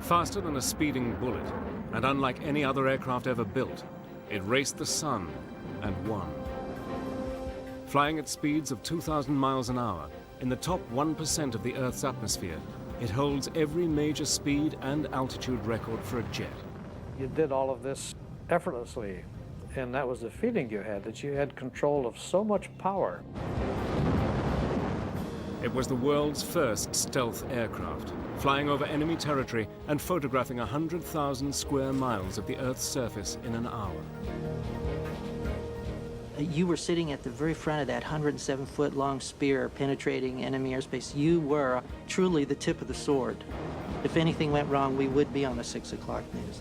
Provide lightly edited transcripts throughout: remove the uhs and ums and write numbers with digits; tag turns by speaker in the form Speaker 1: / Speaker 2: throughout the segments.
Speaker 1: Faster than a speeding bullet, and unlike any other aircraft ever built, it raced the sun and won. Flying at speeds of 2,000 miles an hour, in the top 1% of the Earth's atmosphere, it holds every major speed and altitude record for a jet.
Speaker 2: You did all of this effortlessly, and that was the feeling you had, that you had control of so much power.
Speaker 1: It was the world's first stealth aircraft, flying over enemy territory and photographing 100,000 square miles of the Earth's surface in an hour.
Speaker 3: You were sitting at the very front of that 107-foot-long spear penetrating enemy airspace. You were truly the tip of the sword. If anything went wrong, we would be on the 6 o'clock news.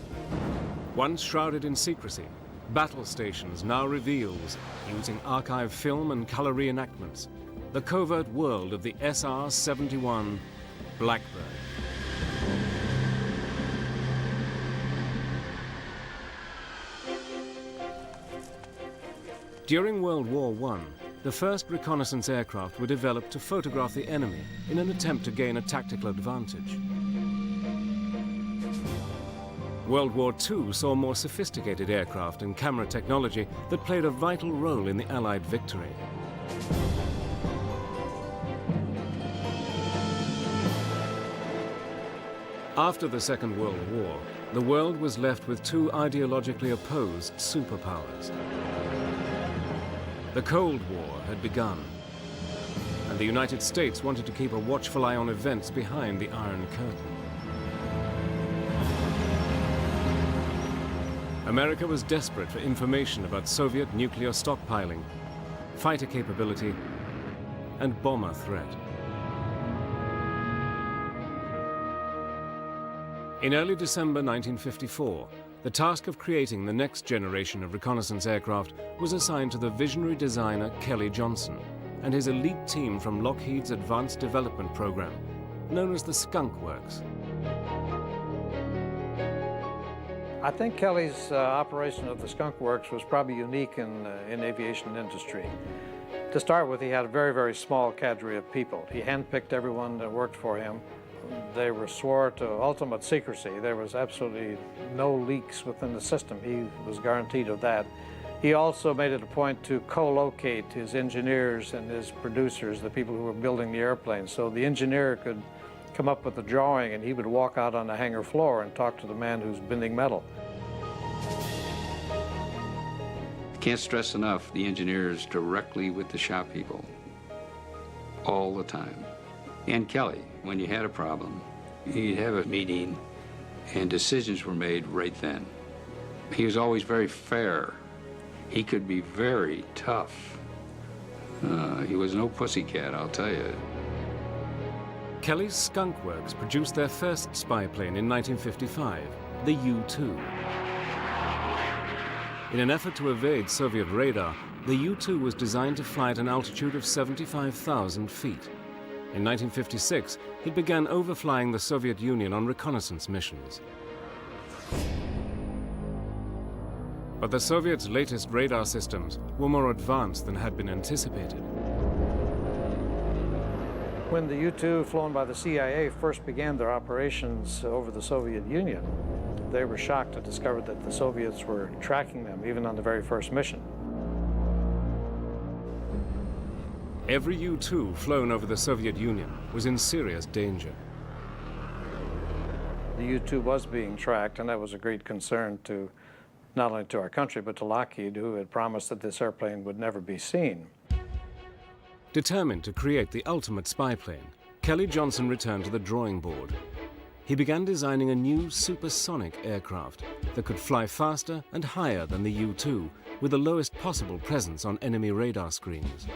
Speaker 1: Once shrouded in secrecy, Battle Stations now reveals, using archive film and color reenactments, the covert world of the SR-71 Blackbird. During World War I, the first reconnaissance aircraft were developed to photograph the enemy in an attempt to gain a tactical advantage. World War II saw more sophisticated aircraft and camera technology that played a vital role in the Allied victory. After the Second World War, the world was left with two ideologically opposed superpowers. The Cold War had begun, and the United States wanted to keep a watchful eye on events behind the Iron Curtain. America was desperate for information about Soviet nuclear stockpiling, fighter capability, and bomber threat. In early December 1954, the task of creating the next generation of reconnaissance aircraft was assigned to the visionary designer Kelly Johnson and his elite team from Lockheed's Advanced Development Program, known as the Skunkworks.
Speaker 2: I think Kelly's operation of the Skunkworks was probably unique in aviation industry. To start with, he had a very, very small cadre of people. He handpicked everyone that worked for him. They were swore to ultimate secrecy. There was absolutely no leaks within the system. He was guaranteed of that. He also made it a point to co-locate his engineers and his producers, the people who were building the airplanes. So the engineer could come up with a drawing and he would walk out on the hangar floor and talk to the man who's bending metal.
Speaker 4: Can't stress enough the engineers directly with the shop people all the time. And Kelly, when you had a problem, you'd have a meeting and decisions were made right then. He was always very fair. He could be very tough. He was no pussycat, I'll tell you.
Speaker 1: Kelly's Skunkworks produced their first spy plane in 1955, the U-2. In an effort to evade Soviet radar, the U-2 was designed to fly at an altitude of 75,000 feet. In 1956, it began overflying the Soviet Union on reconnaissance missions. But the Soviets' latest radar systems were more advanced than had been anticipated.
Speaker 2: When the U-2 flown by the CIA first began their operations over the Soviet Union, they were shocked to discover that the Soviets were tracking them, even on the very first mission.
Speaker 1: Every U-2 flown over the Soviet Union was in serious danger.
Speaker 2: The U-2 was being tracked, and that was a great concern to not only to our country, but to Lockheed, who had promised that this airplane would never be seen.
Speaker 1: Determined to create the ultimate spy plane, Kelly Johnson returned to the drawing board. He began designing a new supersonic aircraft that could fly faster and higher than the U-2, with the lowest possible presence on enemy radar screens.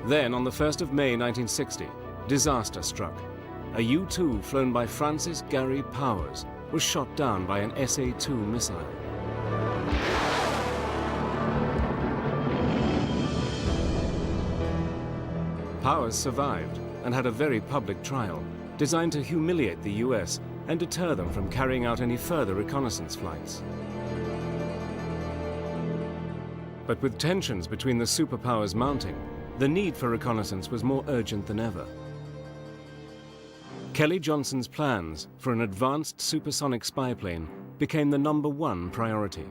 Speaker 1: Then, on the 1st of May 1960, disaster struck. A U-2 flown by Francis Gary Powers was shot down by an SA-2 missile. Powers survived and had a very public trial, designed to humiliate the US and deter them from carrying out any further reconnaissance flights. But with tensions between the superpowers mounting, the need for reconnaissance was more urgent than ever. Kelly Johnson's plans for an advanced supersonic spy plane became the #1 priority.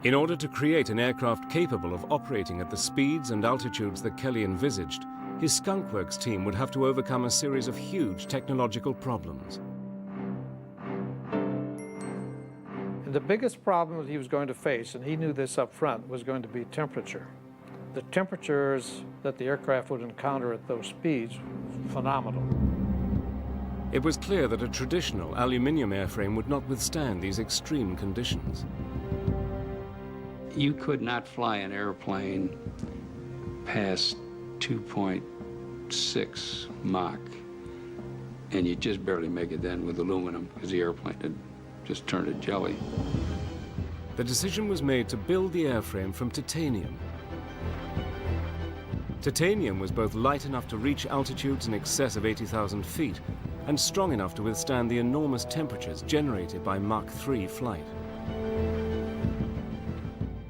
Speaker 1: In order to create an aircraft capable of operating at the speeds and altitudes that Kelly envisaged, his Skunkworks team would have to overcome a series of huge technological problems.
Speaker 2: And the biggest problem that he was going to face, and he knew this up front, was going to be temperature. The temperatures that the aircraft would encounter at those speeds were phenomenal.
Speaker 1: It was clear that a traditional aluminium airframe would not withstand these extreme conditions.
Speaker 4: You could not fly an airplane past 2.6 Mach, and you just barely make it then with aluminum because the airplane had just turned to jelly.
Speaker 1: The decision was made to build the airframe from titanium. Titanium was both light enough to reach altitudes in excess of 80,000 feet and strong enough to withstand the enormous temperatures generated by Mach 3 flight.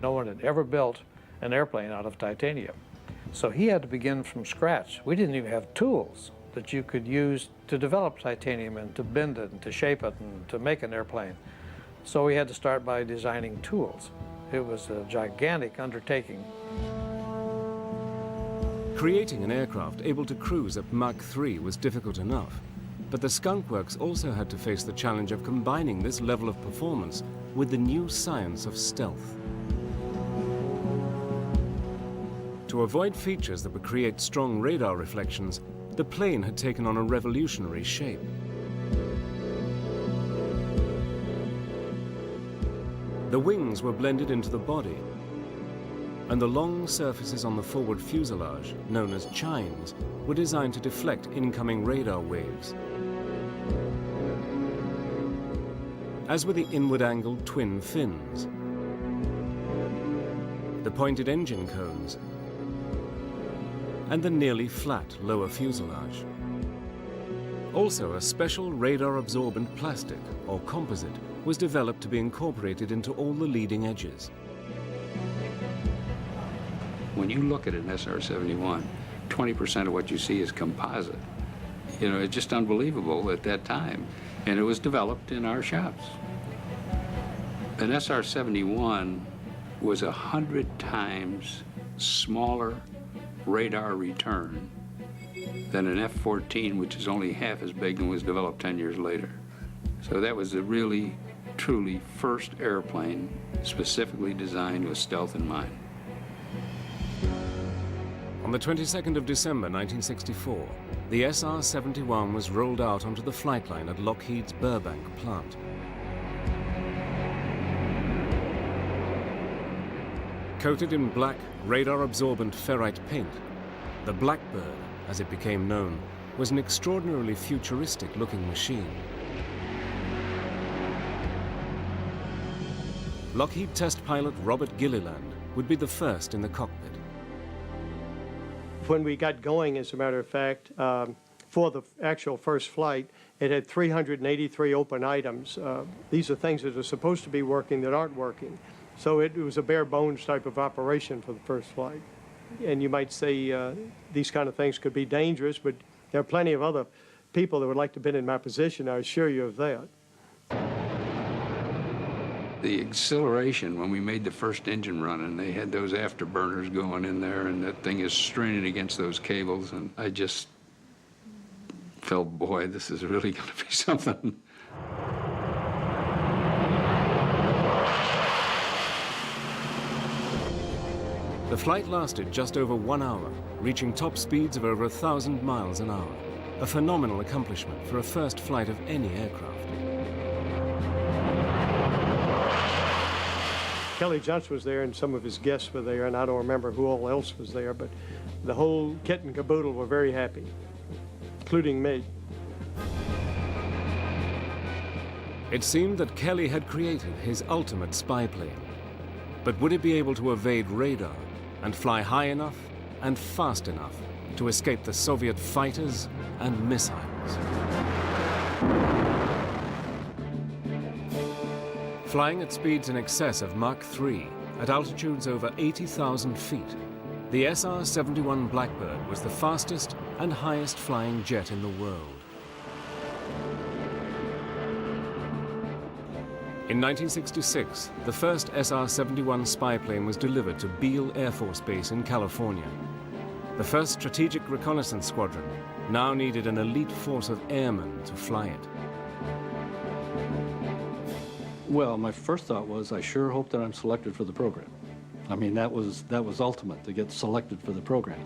Speaker 2: No one had ever built an airplane out of titanium. So he had to begin from scratch. We didn't even have tools that you could use to develop titanium and to bend it and to shape it and to make an airplane. So we had to start by designing tools. It was a gigantic undertaking.
Speaker 1: Creating an aircraft able to cruise at Mach 3 was difficult enough, but the Skunkworks also had to face the challenge of combining this level of performance with the new science of stealth. To avoid features that would create strong radar reflections, the plane had taken on a revolutionary shape. The wings were blended into the body, and the long surfaces on the forward fuselage, known as chines, were designed to deflect incoming radar waves. As were the inward-angled twin fins, the pointed engine cones, and the nearly flat lower fuselage. Also, a special radar-absorbent plastic, or composite, was developed to be incorporated into all the leading edges.
Speaker 4: When you look at an SR-71, 20% of what you see is composite. You know, it's just unbelievable at that time. And it was developed in our shops. An SR-71 was 100 times smaller radar return than an F-14, which is only half as big and was developed 10 years later. So that was the really, truly first airplane specifically designed with stealth in mind.
Speaker 1: On the 22nd of December 1964, the SR-71 was rolled out onto the flight line at Lockheed's Burbank plant. Coated in black, radar-absorbent ferrite paint, the Blackbird, as it became known, was an extraordinarily futuristic-looking machine. Lockheed test pilot Robert Gilliland would be the first in the cockpit.
Speaker 5: When we got going, as a matter of fact, for the actual first flight, it had 383 open items. These are things that are supposed to be working that aren't working. So it was a bare bones type of operation for the first flight. And you might say these kind of things could be dangerous, but there are plenty of other people that would like to have been in my position, I assure you of that.
Speaker 4: The exhilaration when we made the first engine run and they had those afterburners going in there and that thing is straining against those cables, and I just felt, boy, this is really going to be something.
Speaker 1: The flight lasted just over 1 hour, reaching top speeds of over 1,000 miles an hour, a phenomenal accomplishment for a first flight of any aircraft.
Speaker 5: Kelly Johnson was there and some of his guests were there, and I don't remember who all else was there, but the whole kit and caboodle were very happy, including me.
Speaker 1: It seemed that Kelly had created his ultimate spy plane. But would it be able to evade radar and fly high enough and fast enough to escape the Soviet fighters and missiles? Flying at speeds in excess of Mach 3, at altitudes over 80,000 feet, The SR-71 Blackbird was the fastest and highest flying jet in the world. In 1966, the first SR-71 spy plane was delivered to Beale Air Force Base in California. The first strategic reconnaissance squadron now needed an elite force of airmen to fly it.
Speaker 6: Well, my first thought was, I sure hope that I'm selected for the program. I mean, that was ultimate, to get selected for the program.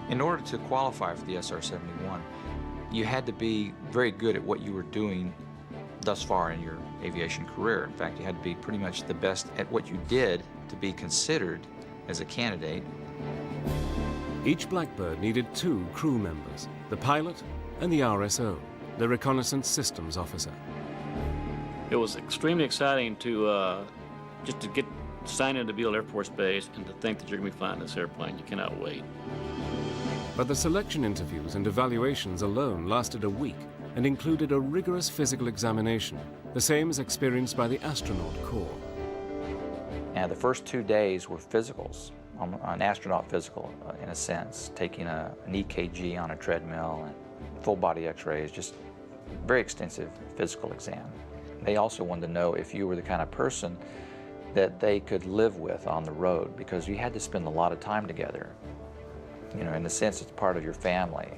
Speaker 7: In order to qualify for the SR-71, you had to be very good at what you were doing thus far in your aviation career. In fact, you had to be pretty much the best at what you did to be considered as a candidate.
Speaker 1: Each Blackbird needed 2 crew members, the pilot and the RSO, the Reconnaissance Systems Officer.
Speaker 8: It was extremely exciting to just to get signed into Beale Air Force Base and to think that you're going to be flying this airplane. You cannot wait.
Speaker 1: But the selection interviews and evaluations alone lasted a week and included a rigorous physical examination, the same as experienced by the astronaut corps.
Speaker 7: And the first 2 days were physicals, an astronaut physical in a sense, taking an EKG on a treadmill and full body x-rays, just very extensive physical exam. They also wanted to know if you were the kind of person that they could live with on the road, because you had to spend a lot of time together. You know, in a sense, it's part of your family.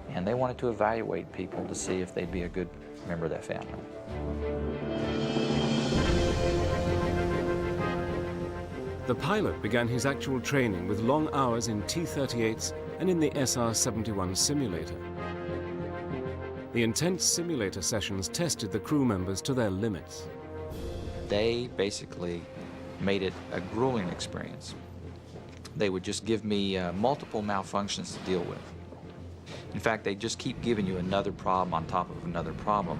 Speaker 7: And they wanted to evaluate people to see if they'd be a good member of that family.
Speaker 1: The pilot began his actual training with long hours in T-38s and in the SR-71 simulator. The intense simulator sessions tested the crew members to their limits.
Speaker 7: They basically made it a grueling experience. They would just give me multiple malfunctions to deal with. In fact, they just keep giving you another problem on top of another problem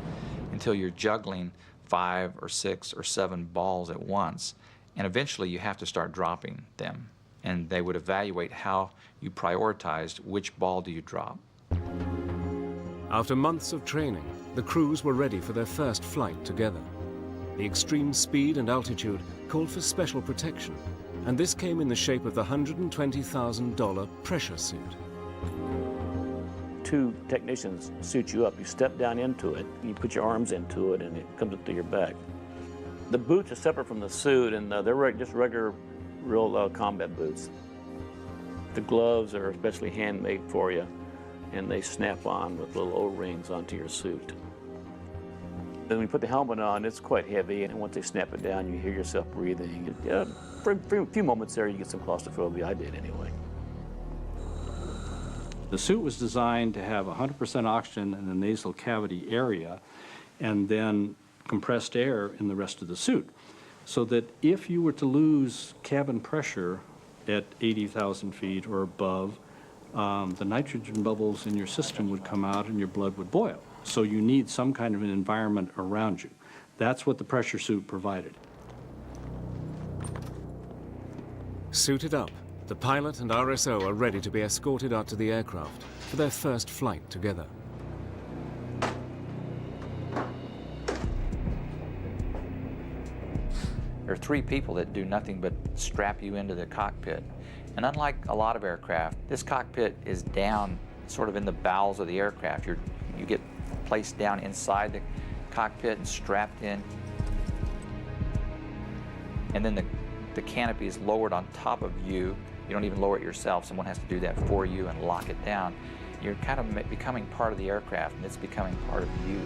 Speaker 7: until you're juggling 5 or 6 or 7 balls at once. And eventually you have to start dropping them. And they would evaluate how you prioritized which ball do you drop.
Speaker 1: After months of training, the crews were ready for their first flight together. The extreme speed and altitude called for special protection, and this came in the shape of the $120,000 pressure suit.
Speaker 8: 2 technicians suit you up. You step down into it, you put your arms into it, and it comes up to your back. The boots are separate from the suit, and they're just regular, real combat boots. The gloves are especially handmade for you, and they snap on with little O-rings onto your suit. Then when you put the helmet on, it's quite heavy, and once they snap it down, you hear yourself breathing. For a few moments there, you get some claustrophobia. I did anyway.
Speaker 6: The suit was designed to have 100% oxygen in the nasal cavity area, and then compressed air in the rest of the suit, so that if you were to lose cabin pressure at 80,000 feet or above, the nitrogen bubbles in your system would come out and your blood would boil. So you need some kind of an environment around you. That's what the pressure suit provided.
Speaker 1: Suited up, the pilot and RSO are ready to be escorted out to the aircraft for their first flight together.
Speaker 7: There are 3 people that do nothing but strap you into the cockpit. And unlike a lot of aircraft, this cockpit is down sort of in the bowels of the aircraft. You get placed down inside the cockpit and strapped in. And then the canopy is lowered on top of you. You don't even lower it yourself. Someone has to do that for you and lock it down. You're kind of becoming part of the aircraft, and it's becoming part of you.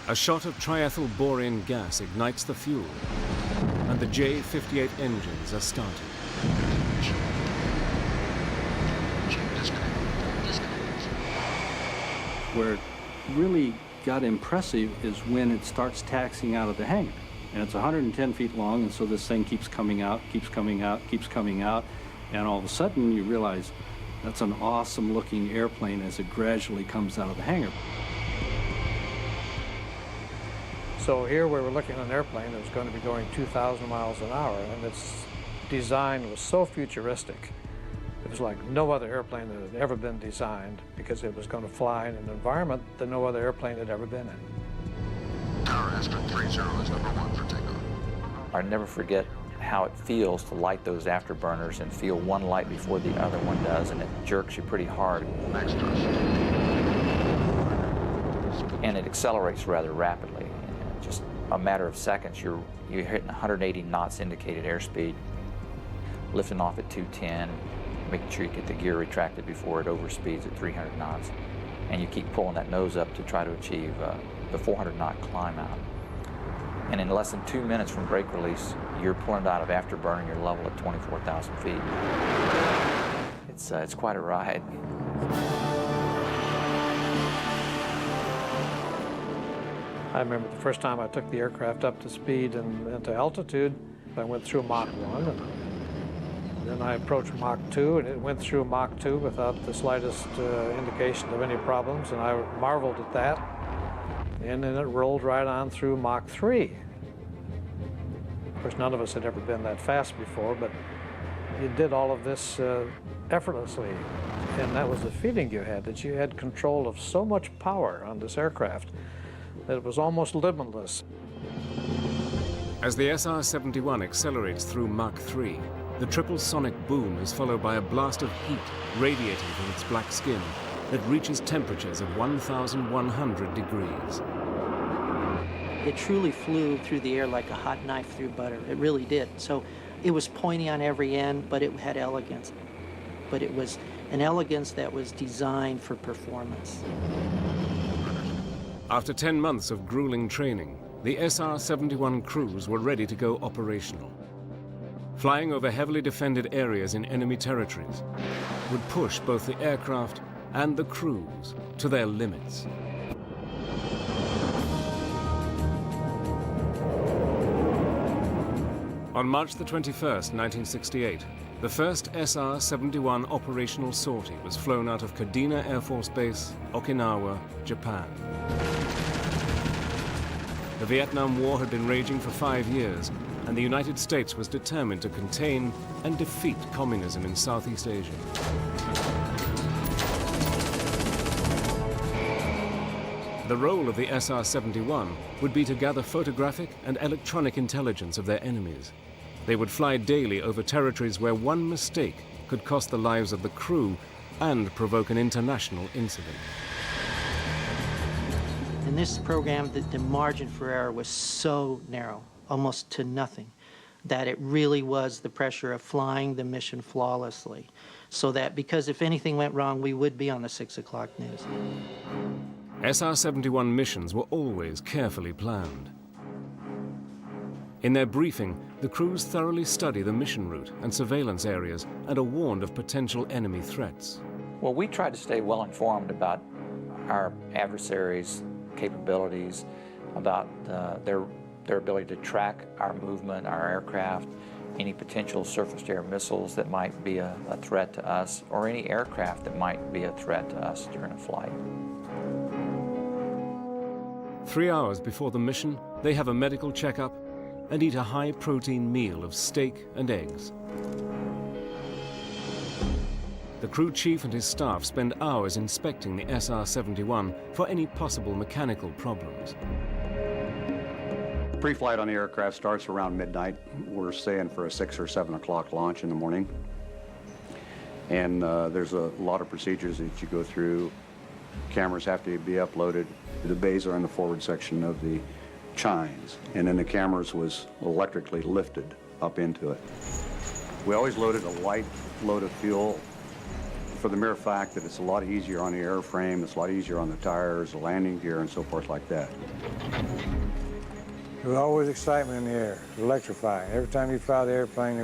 Speaker 1: A shot of triethyl borane gas ignites the fuel, and the J-58 engines are started.
Speaker 6: Where it really got impressive is when it starts taxiing out of the hangar. And it's 110 feet long, and so this thing keeps coming out, keeps coming out, keeps coming out, and all of a sudden you realize that's an awesome looking airplane as it gradually comes out of the hangar.
Speaker 2: So here we were looking at an airplane that was going to be going 2,000 miles an hour, and its design was so futuristic. It was like no other airplane that had ever been designed, because it was going to fly in an environment that no other airplane had ever been in.
Speaker 9: Tower Aspen 30 is #1 for takeoff.
Speaker 7: I'll never forget how it feels to light those afterburners and feel one light before the other one does, and it jerks you pretty hard. And it accelerates rather rapidly. Just a matter of seconds, you're hitting 180 knots indicated airspeed, lifting off at 210, making sure you get the gear retracted before it overspeeds at 300 knots. And you keep pulling that nose up to try to achieve the 400-knot climb out. And in less than 2 minutes from brake release, you're pulling it out of afterburner and you're level at 24,000 feet. It's quite a ride.
Speaker 2: I remember the first time I took the aircraft up to speed and to altitude, I went through Mach 1, and then I approached Mach 2, and it went through Mach 2 without the slightest indication of any problems, and I marveled at that. And then it rolled right on through Mach 3. Of course, none of us had ever been that fast before, but you did all of this effortlessly. And that was the feeling you had, that you had control of so much power on this aircraft that it was almost limitless.
Speaker 1: As the SR-71 accelerates through Mach 3, the triple sonic boom is followed by a blast of heat radiating from its black skin that reaches temperatures of 1,100 degrees.
Speaker 3: It truly flew through the air like a hot knife through butter. It really did. So it was pointy on every end, but it had elegance. But it was an elegance that was designed for performance.
Speaker 1: After 10 months of grueling training, the SR-71 crews were ready to go operational. Flying over heavily defended areas in enemy territories would push both the aircraft and the crews to their limits. On March the 21st, 1968, the first SR-71 operational sortie was flown out of Kadena Air Force Base, Okinawa, Japan. The Vietnam War had been raging for 5 years, and the United States was determined to contain and defeat communism in Southeast Asia. The role of the SR-71 would be to gather photographic and electronic intelligence of their enemies. They would fly daily over territories where one mistake could cost the lives of the crew and provoke an international incident.
Speaker 3: In this program, the margin for error was so narrow, almost to nothing, that it really was the pressure of flying the mission flawlessly. So that, because if anything went wrong, we would be on the 6 o'clock news.
Speaker 1: SR-71 missions were always carefully planned. In their briefing, the crews thoroughly study the mission route and surveillance areas and are warned of potential enemy threats.
Speaker 7: Well, we try to stay well informed about our adversaries' capabilities, about their ability to track our movement, our aircraft, any potential surface-to-air missiles that might be a threat to us, or any aircraft that might be a threat to us during a flight.
Speaker 1: 3 hours before the mission, they have a medical checkup and eat a high-protein meal of steak and eggs. The crew chief and his staff spend hours inspecting the SR-71 for any possible mechanical problems.
Speaker 9: Pre-flight on the aircraft starts around midnight. We're staying for a 6 or 7 o'clock launch in the morning. And there's a lot of procedures that you go through. Cameras have to be uploaded. The bays are in the forward section of the chines, and then the cameras was electrically lifted up into it. We always loaded a light load of fuel for the mere fact that it's a lot easier on the airframe, it's a lot easier on the tires, the landing gear, and so forth like that.
Speaker 10: There was always excitement in the air, electrifying. Every time you fly the airplane,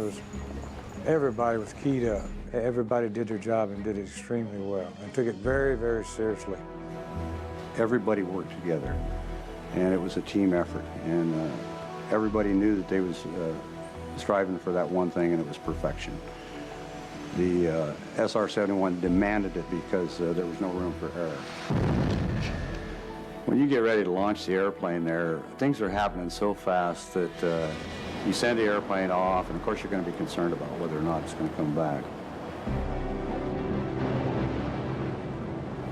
Speaker 10: everybody was keyed up. Everybody did their job and did it extremely well and took it very, very seriously.
Speaker 9: Everybody worked together, and it was a team effort, and everybody knew that they was striving for that one thing, and it was perfection. The SR-71 demanded it because there was no room for error. When you get ready to launch the airplane there, things are happening so fast that you send the airplane off, and of course you're going to be concerned about whether or not it's going to come back.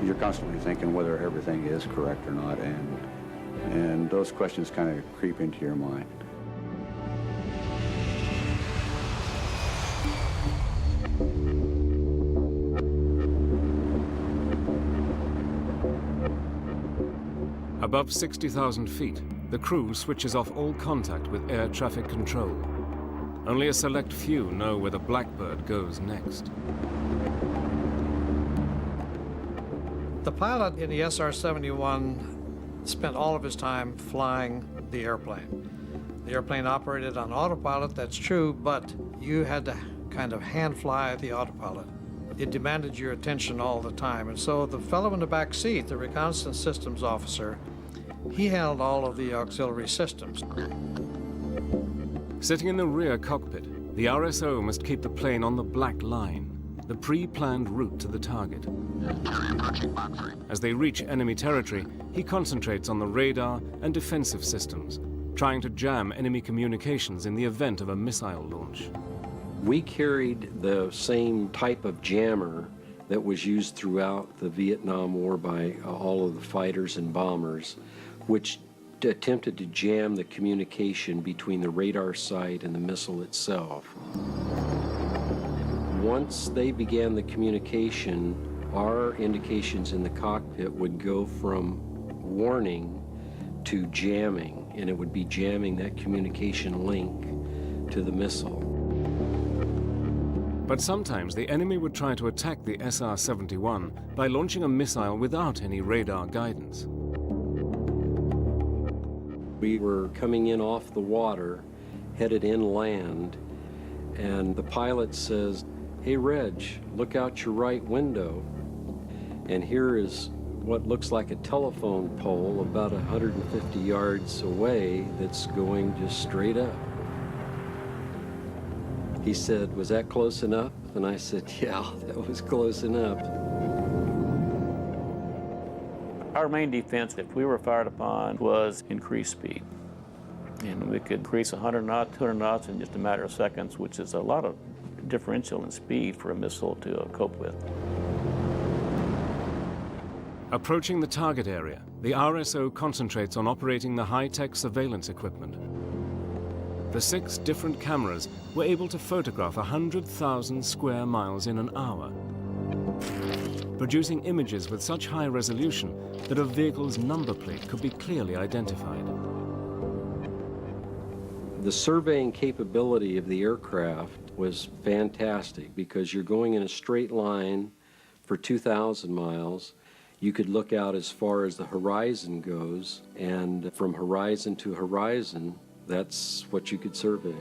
Speaker 9: You're constantly thinking whether everything is correct or not, and those questions kind of creep into your mind.
Speaker 1: Above 60,000 feet, the crew switches off all contact with air traffic control. Only a select few know where the Blackbird goes next.
Speaker 2: The pilot in the SR-71 spent all of his time flying the airplane. The airplane operated on autopilot, that's true, but you had to kind of hand fly the autopilot. It demanded your attention all the time, and so the fellow in the back seat, the reconnaissance systems officer, he handled all of the auxiliary systems.
Speaker 1: Sitting in the rear cockpit, the RSO must keep the plane on the black line, the pre-planned route to the target. As they reach enemy territory, he concentrates on the radar and defensive systems, trying to jam enemy communications in the event of a missile launch.
Speaker 11: We carried the same type of jammer that was used throughout the Vietnam War by all of the fighters and bombers, which attempted to jam the communication between the radar site and the missile itself. Once they began the communication, our indications in the cockpit would go from warning to jamming, and it would be jamming that communication link to the missile.
Speaker 1: But sometimes the enemy would try to attack the SR-71 by launching a missile without any radar guidance.
Speaker 11: We were coming in off the water, headed inland, and the pilot says, "Hey, Reg, look out your right window." And here is what looks like a telephone pole about 150 yards away that's going just straight up. He said, "Was that close enough?" And I said, "Yeah, that was close enough."
Speaker 8: Our main defense, if we were fired upon, was increased speed. And we could increase 100 knots, 200 knots in just a matter of seconds, which is a lot of differential in speed for a missile to cope with.
Speaker 1: Approaching the target area, the RSO concentrates on operating the high-tech surveillance equipment. The 6 different cameras were able to photograph 100,000 square miles in an hour, producing images with such high resolution that a vehicle's number plate could be clearly identified.
Speaker 11: The surveying capability of the aircraft was fantastic because you're going in a straight line for 2,000 miles. You could look out as far as the horizon goes, and from horizon to horizon, that's what you could survey.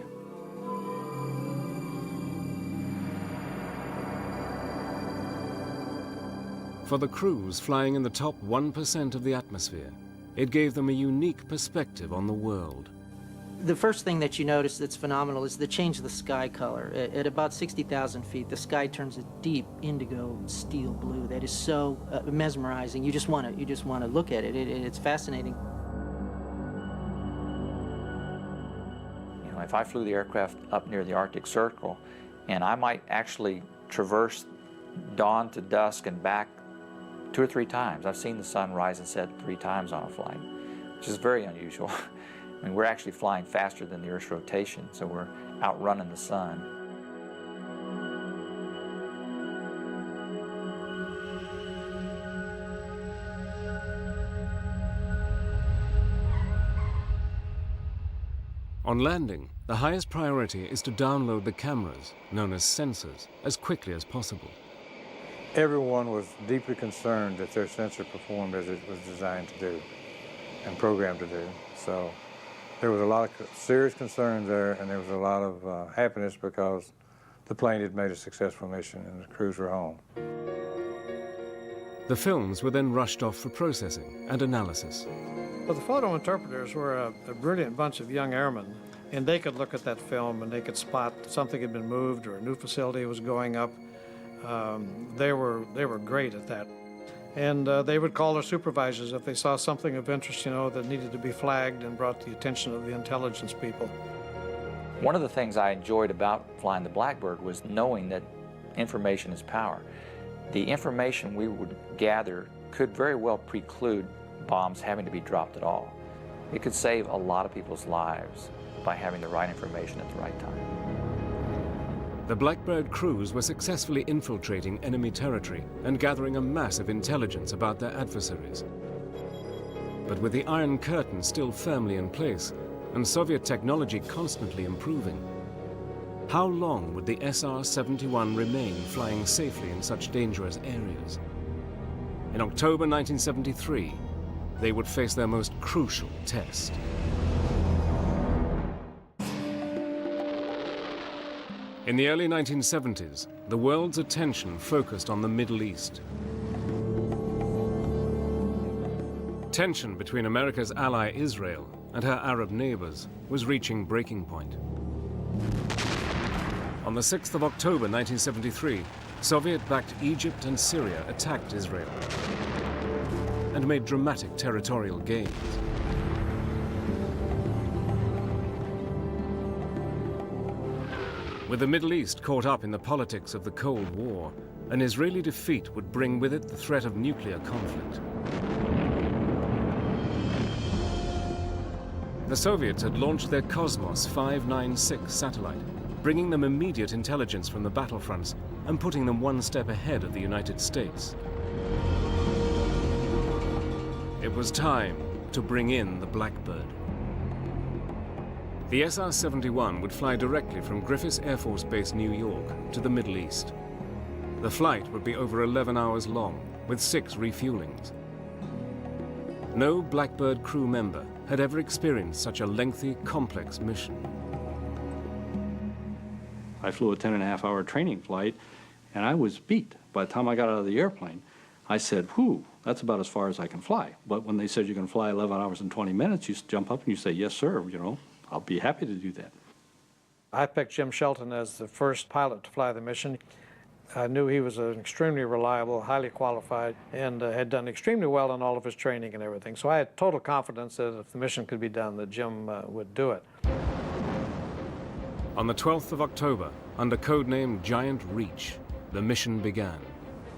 Speaker 1: For the crews flying in the top 1% of the atmosphere, it gave them a unique perspective on the world.
Speaker 3: The first thing that you notice that's phenomenal is the change of the sky color. At about 60,000 feet, the sky turns a deep indigo steel blue that is so mesmerizing. You just want to look at it. It's fascinating.
Speaker 7: You know, if I flew the aircraft up near the Arctic Circle, and I might actually traverse dawn to dusk and back 2 or 3 times. I've seen the sun rise and set 3 times on a flight, which is very unusual. I mean, we're actually flying faster than the Earth's rotation, so we're outrunning the sun.
Speaker 1: On landing, the highest priority is to download the cameras, known as sensors, as quickly as possible.
Speaker 10: Everyone was deeply concerned that their sensor performed as it was designed to do and programmed to do. So there was a lot of serious concerns there, and there was a lot of happiness because the plane had made a successful mission and the crews were home.
Speaker 1: The films were then rushed off for processing and analysis.
Speaker 2: Well, the photo interpreters were a brilliant bunch of young airmen, and they could look at that film and they could spot something had been moved or a new facility was going up. They were great at that. And they would call their supervisors if they saw something of interest, you know, that needed to be flagged and brought to the attention of the intelligence people.
Speaker 7: One of the things I enjoyed about flying the Blackbird was knowing that information is power. The information we would gather could very well preclude bombs having to be dropped at all. It could save a lot of people's lives by having the right information at the right time.
Speaker 1: The Blackbird crews were successfully infiltrating enemy territory and gathering a massive intelligence about their adversaries. but with the Iron Curtain still firmly in place and Soviet technology constantly improving, how long would the SR-71 remain flying safely in such dangerous areas? In October 1973, they would face their most crucial test. In the early 1970s, the world's attention focused on the Middle East. Tension between America's ally Israel and her Arab neighbors was reaching breaking point. On the 6th of October 1973, Soviet-backed Egypt and Syria attacked Israel and made dramatic territorial gains. With the Middle East caught up in the politics of the Cold War, an Israeli defeat would bring with it the threat of nuclear conflict. The Soviets had launched their Cosmos 596 satellite, bringing them immediate intelligence from the battlefronts and putting them one step ahead of the United States. It was time to bring in the Blackbird. The SR-71 would fly directly from Griffiths Air Force Base, New York, to the Middle East. The flight would be over 11 hours long, with 6 refuelings. No Blackbird crew member had ever experienced such a lengthy, complex mission.
Speaker 6: I flew a 10.5-hour training flight, and I was beat. By the time I got out of the airplane, I said, whew, that's about as far as I can fly. But when they said you can fly 11 hours and 20 minutes, you jump up and you say, yes, sir, you know, I'll be happy to do that.
Speaker 2: I picked Jim Shelton as the first pilot to fly the mission. I knew he was an extremely reliable, highly qualified, and had done extremely well in all of his training and everything. So I had total confidence that if the mission could be done, that Jim would do it.
Speaker 1: On the 12th of October, under codename Giant Reach, the mission began.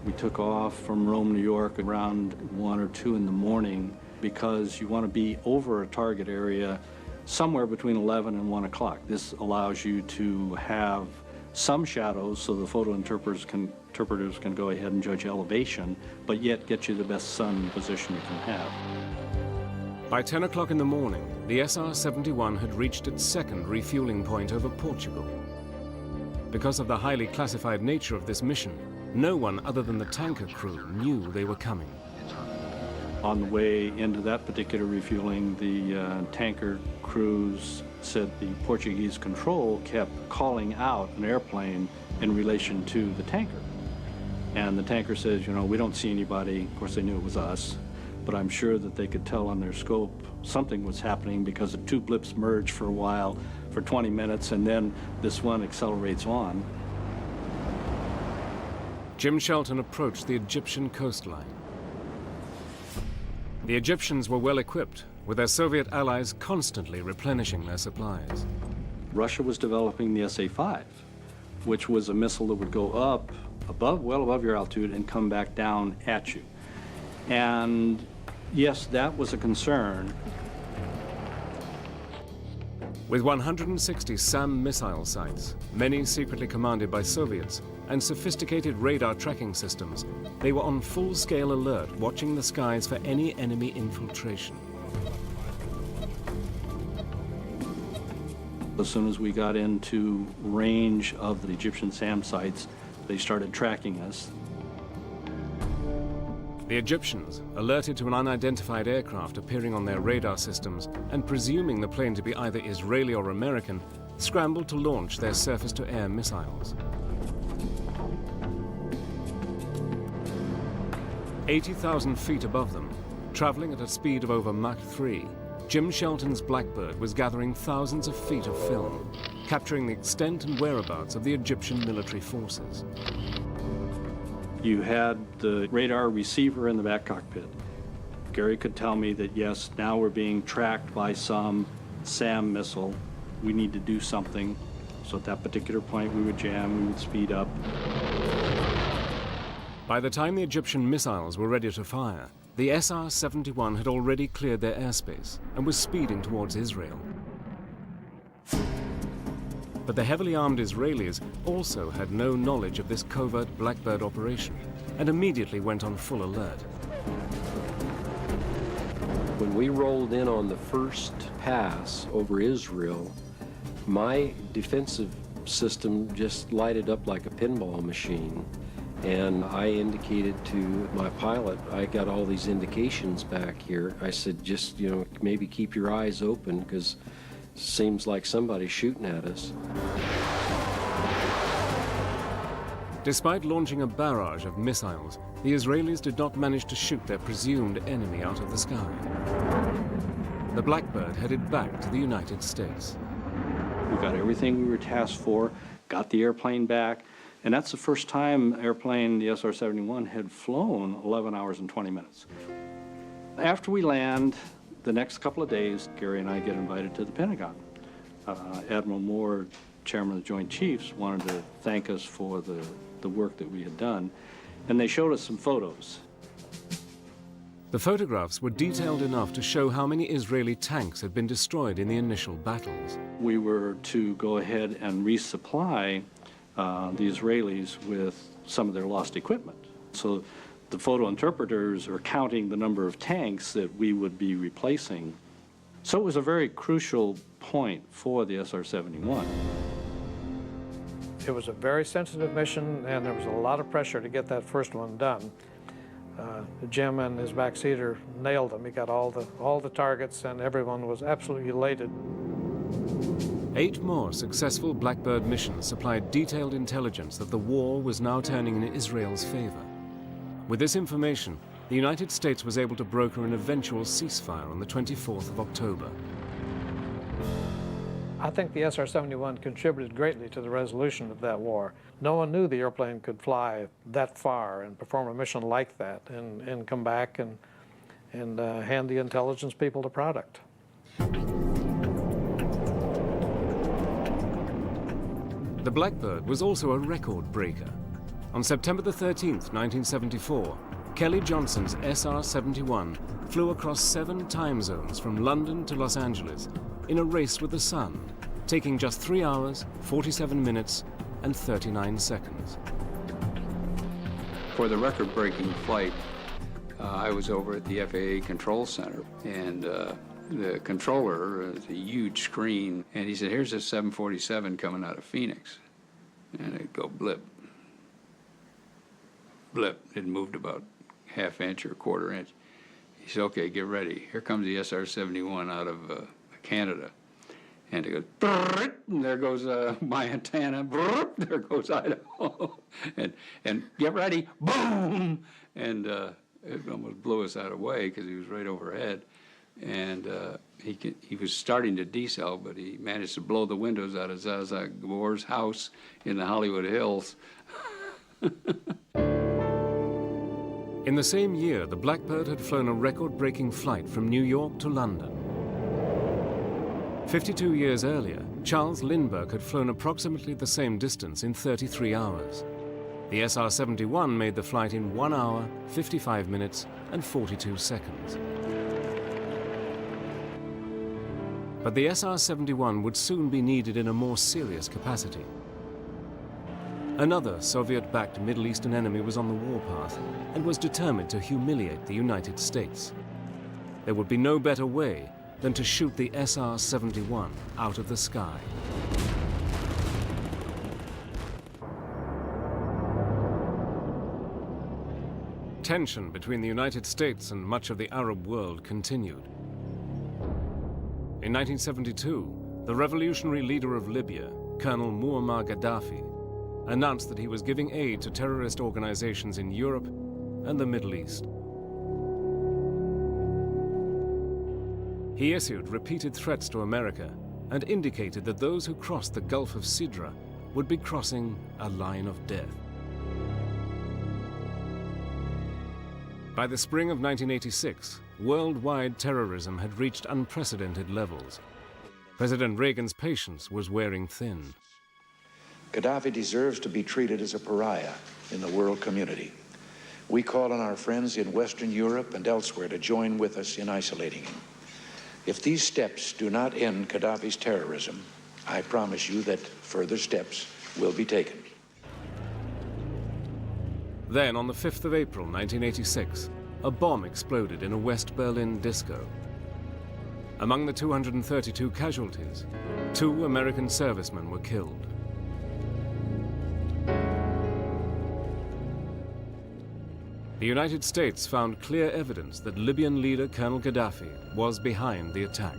Speaker 6: We took off from Rome, New York around 1 or 2 in the morning because you want to be over a target area somewhere between 11 and 1 o'clock. This allows you to have some shadows so the photo interpreters can go ahead and judge elevation, but yet get you the best sun position you can have.
Speaker 1: By 10 o'clock in the morning, the SR-71 had reached its second refueling point over Portugal. Because of the highly classified nature of this mission, no one other than the tanker crew knew they were coming.
Speaker 6: On the way into that particular refueling, the tanker crews said the Portuguese control kept calling out an airplane in relation to the tanker. And the tanker says, you know, we don't see anybody. Of course, they knew it was us, but I'm sure that they could tell on their scope something was happening because the 2 blips merged for a while, for 20 minutes, and then this one accelerates on.
Speaker 1: Jim Shelton approached the Egyptian coastline. The Egyptians were well equipped, with their Soviet allies constantly replenishing their supplies.
Speaker 6: Russia was developing the SA-5, which was a missile that would go up above, well above your altitude and come back down at you. And yes, that was a concern.
Speaker 1: With 160 SAM missile sites, many secretly commanded by Soviets, and sophisticated radar tracking systems, they were on full-scale alert, watching the skies for any enemy infiltration.
Speaker 6: As soon as we got into range of the Egyptian SAM sites, they started tracking us.
Speaker 1: The Egyptians, alerted to an unidentified aircraft appearing on their radar systems and presuming the plane to be either Israeli or American, scrambled to launch their surface-to-air missiles. 80,000 feet above them, traveling at a speed of over Mach 3, Jim Shelton's Blackbird was gathering thousands of feet of film, capturing the extent and whereabouts of the Egyptian military forces.
Speaker 6: You had the radar receiver in the back cockpit. Gary could tell me that, yes, now we're being tracked by some SAM missile. We need to do something. So at that particular point, we would jam, we would speed up.
Speaker 1: By the time the Egyptian missiles were ready to fire, the SR-71 had already cleared their airspace and was speeding towards Israel. But the heavily armed Israelis also had no knowledge of this covert Blackbird operation and immediately went on full alert.
Speaker 11: When we rolled in on the first pass over Israel, my defensive system just lighted up like a pinball machine. And I indicated to my pilot, I got all these indications back here. I said, just, maybe keep your eyes open because it seems like somebody's shooting at us.
Speaker 1: Despite launching a barrage of missiles, the Israelis did not manage to shoot their presumed enemy out of the sky. The Blackbird headed back to the United States.
Speaker 6: We got everything we were tasked for, got the airplane back, and that's the first time airplane, the SR-71, had flown 11 hours and 20 minutes. After we land, the next couple of days, Gary and I get invited to the Pentagon. Admiral Moore, chairman of the Joint Chiefs, wanted to thank us for the work that we had done, and they showed us some photos.
Speaker 1: The photographs were detailed enough to show how many Israeli tanks had been destroyed in the initial battles.
Speaker 6: We were to go ahead and resupply the Israelis with some of their lost equipment. So the photo interpreters are counting the number of tanks that we would be replacing. So it was a very crucial point for the SR-71.
Speaker 2: It was a very sensitive mission, and there was a lot of pressure to get that first one done. Jim and his backseater nailed them. He got all the targets, and everyone was absolutely elated.
Speaker 1: 8 more successful Blackbird missions supplied detailed intelligence that the war was now turning in Israel's favor. With this information, the United States was able to broker an eventual ceasefire on the 24th of October.
Speaker 2: I think the SR-71 contributed greatly to the resolution of that war. No one knew the airplane could fly that far and perform a mission like that and come back and hand the intelligence people the product.
Speaker 1: The Blackbird was also a record breaker. On September the 13th, 1974, Kelly Johnson's SR-71 flew across 7 time zones from London to Los Angeles in a race with the sun, taking just 3 hours, 47 minutes, and 39 seconds.
Speaker 4: For the record-breaking flight, I was over at the FAA Control Center, and the controller, it's a huge screen, and he said, here's a 747 coming out of Phoenix. And it'd go blip. Blip. It moved about ½ inch or ¼ inch. He said, okay, get ready. Here comes the SR-71 out of Canada. And it goes, brrrt, and there goes my antenna, brrrt, there goes Idaho. and get ready, boom! And it almost blew us out of the way because he was right overhead. And he was starting to decel, but he managed to blow the windows out of Zaza Gabor's house in the Hollywood Hills.
Speaker 1: In the same year, the Blackbird had flown a record-breaking flight from New York to London. 52 years earlier, Charles Lindbergh had flown approximately the same distance in 33 hours. The SR-71 made the flight in 1 hour, 55 minutes, and 42 seconds. But the SR-71 would soon be needed in a more serious capacity. Another Soviet-backed Middle Eastern enemy was on the warpath and was determined to humiliate the United States. There would be no better way than to shoot the SR-71 out of the sky. Tension between the United States and much of the Arab world continued. In 1972, the revolutionary leader of Libya, Colonel Muammar Gaddafi, announced that he was giving aid to terrorist organizations in Europe and the Middle East. He issued repeated threats to America and indicated that those who crossed the Gulf of Sidra would be crossing a line of death. By the spring of 1986, worldwide terrorism had reached unprecedented levels. President Reagan's patience was wearing thin.
Speaker 12: Gaddafi deserves to be treated as a pariah in the world community. We call on our friends in Western Europe and elsewhere to join with us in isolating him. If these steps do not end Gaddafi's terrorism, I promise you that further steps will be taken.
Speaker 1: Then, on the 5th of April, 1986, a bomb exploded in a West Berlin disco, Among the 232 casualties, 2 American servicemen were killed. The United States found clear evidence that Libyan leader Colonel Gaddafi was behind the attack.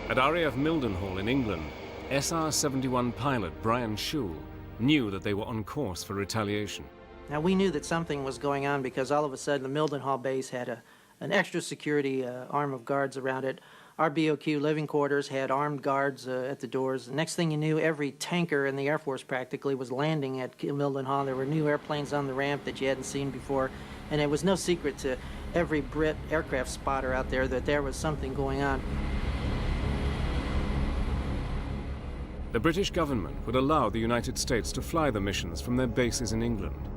Speaker 1: At RAF Mildenhall in England, SR-71 pilot Brian Shule knew that they were on course for retaliation.
Speaker 3: Now, we knew that something was going on because all of a sudden the Mildenhall base had an extra security arm of guards around it. Our BOQ living quarters had armed guards at the doors. The next thing you knew, every tanker in the Air Force practically was landing at Mildenhall. There were new airplanes on the ramp that you hadn't seen before. And it was no secret to every Brit aircraft spotter out there that there was something going on.
Speaker 1: The British government would allow the United States to fly the missions from their bases in England.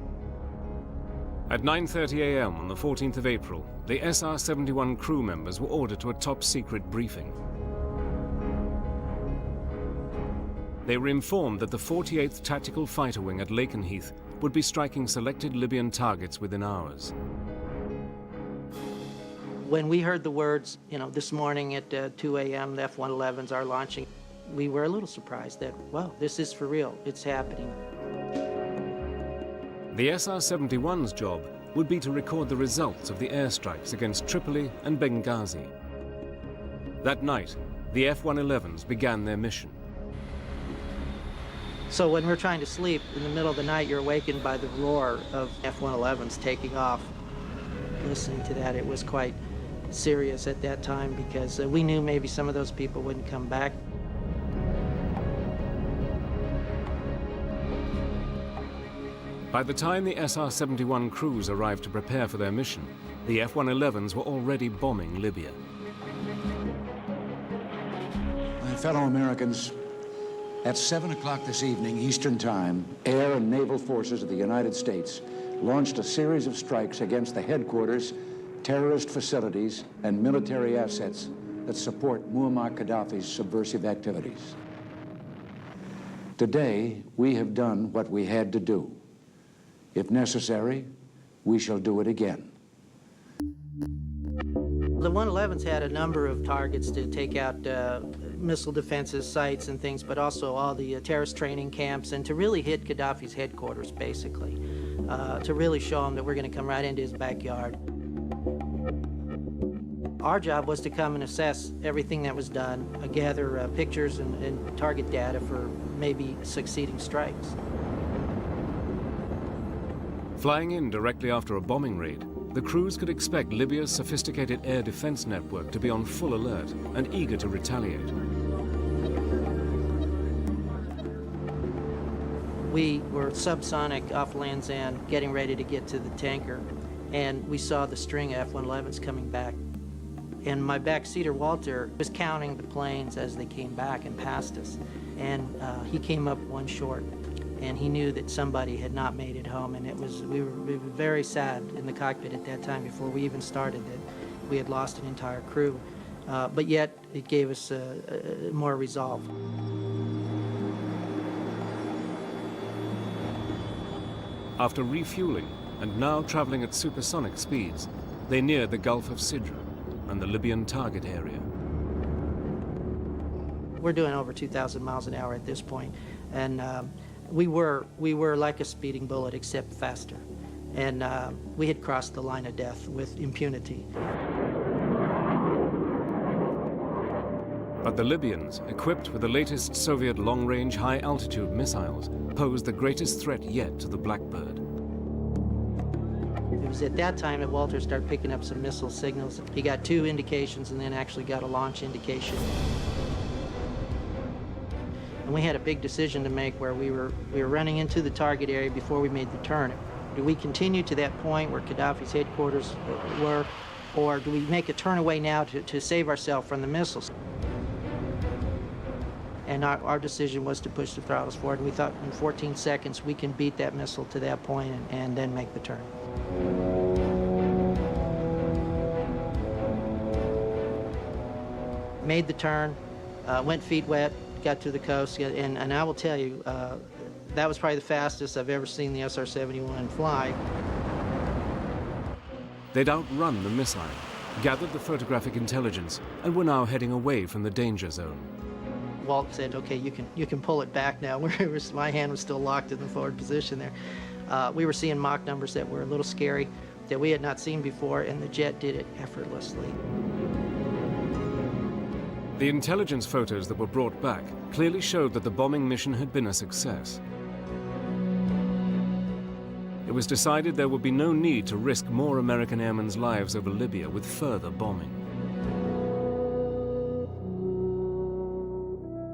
Speaker 1: At 9:30 a.m. on the 14th of April, the SR-71 crew members were ordered to a top-secret briefing. They were informed that the 48th Tactical Fighter Wing at Lakenheath would be striking selected Libyan targets within hours.
Speaker 3: When we heard the words, this morning at 2 a.m., the F-111s are launching, we were a little surprised that, wow, this is for real, it's happening.
Speaker 1: The SR-71's job would be to record the results of the airstrikes against Tripoli and Benghazi. That night, the F-111s began their mission.
Speaker 3: So when we're trying to sleep, in the middle of the night, you're awakened by the roar of F-111s taking off. Listening to that, it was quite serious at that time because we knew maybe some of those people wouldn't come back.
Speaker 1: By the time the SR-71 crews arrived to prepare for their mission, the F-111s were already bombing Libya.
Speaker 12: My fellow Americans, at 7 o'clock this evening, Eastern Time, air and naval forces of the United States launched a series of strikes against the headquarters, terrorist facilities, and military assets that support Muammar Gaddafi's subversive activities. Today, we have done what we had to do. If necessary, we shall do it again.
Speaker 3: The 111s had a number of targets to take out missile defenses, sites and things, but also all the terrorist training camps, and to really hit Gaddafi's headquarters, basically, to really show him that we're going to come right into his backyard. Our job was to come and assess everything that was done, gather pictures and target data for maybe succeeding strikes.
Speaker 1: Flying in directly after a bombing raid, the crews could expect Libya's sophisticated air defense network to be on full alert and eager to retaliate.
Speaker 3: We were subsonic off Lanzan, getting ready to get to the tanker, and we saw the string of F-111s coming back. And my backseater, Walter, was counting the planes as they came back and passed us. And he came up one short. And he knew that somebody had not made it home, and we were very sad in the cockpit at that time before we even started that we had lost an entire crew. But yet, it gave us more resolve.
Speaker 1: After refueling and now traveling at supersonic speeds, they neared the Gulf of Sidra and the Libyan target area.
Speaker 3: We're doing over 2,000 miles an hour at this point, and we were like a speeding bullet, except faster. And we had crossed the line of death with impunity.
Speaker 1: But the Libyans, equipped with the latest Soviet long-range high-altitude missiles, posed the greatest threat yet to the Blackbird.
Speaker 3: It was at that time that Walter started picking up some missile signals. He got 2 indications and then actually got a launch indication. And we had a big decision to make where we were running into the target area before we made the turn. Do we continue to that point where Gaddafi's headquarters were, or do we make a turn away now to save ourselves from the missiles? And our decision was to push the throttles forward, and we thought in 14 seconds we can beat that missile to that point and then make the turn. Made the turn, went feet wet, got to the coast, and I will tell you, that was probably the fastest I've ever seen the SR-71 fly.
Speaker 1: They'd outrun the missile, gathered the photographic intelligence, and were now heading away from the danger zone.
Speaker 3: Walt said, okay, you can pull it back now. My hand was still locked in the forward position there. We were seeing Mach numbers that were a little scary, that we had not seen before, and the jet did it effortlessly.
Speaker 1: The intelligence photos that were brought back clearly showed that the bombing mission had been a success. It was decided there would be no need to risk more American airmen's lives over Libya with further bombing.